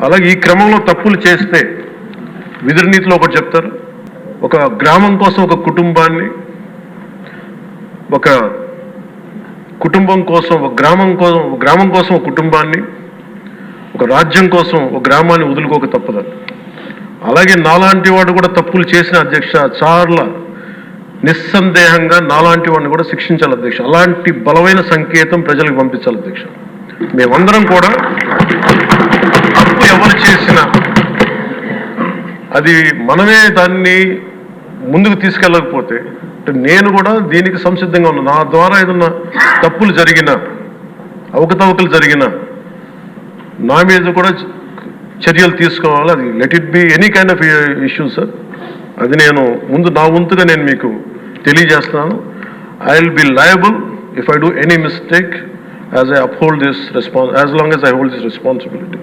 అలాగే ఈ క్రమంలో తప్పులు చేస్తే విధి నీతిలో ఒకటి చెప్తారు, ఒక గ్రామం కోసం ఒక కుటుంబాన్ని, ఒక కుటుంబం కోసం ఒక గ్రామం కోసం ఒక కుటుంబాన్ని, ఒక రాజ్యం కోసం ఒక గ్రామాన్ని వదులుకోక తప్పదు. అలాగే నాలాంటి వాడు కూడా తప్పులు చేసిన అధ్యక్ష చాలా నిస్సందేహంగా నాలాంటి వాడిని కూడా శిక్షించాలి అధ్యక్ష. అలాంటి బలమైన సంకేతం ప్రజలకు పంపించాలి అధ్యక్ష. మేమందరం కూడా తప్పు ఎవరు చేసినా అది మనమే దాన్ని ముందుకు తీసుకెళ్ళకపోతే, నేను కూడా దీనికి సంసిద్ధంగా ఉన్నాను. నా ద్వారా ఏదన్నా తప్పులు జరిగినా, అవకతవకలు జరిగినా నా మీద కూడా చర్యలు తీసుకోవాలి. అది let it be any kind of issue sir. అది నేను ముందు నా వంతుగా నేను మీకు తెలియజేస్తున్నాను. I will be liable if I do any mistake as I uphold this as long as I hold this responsibility.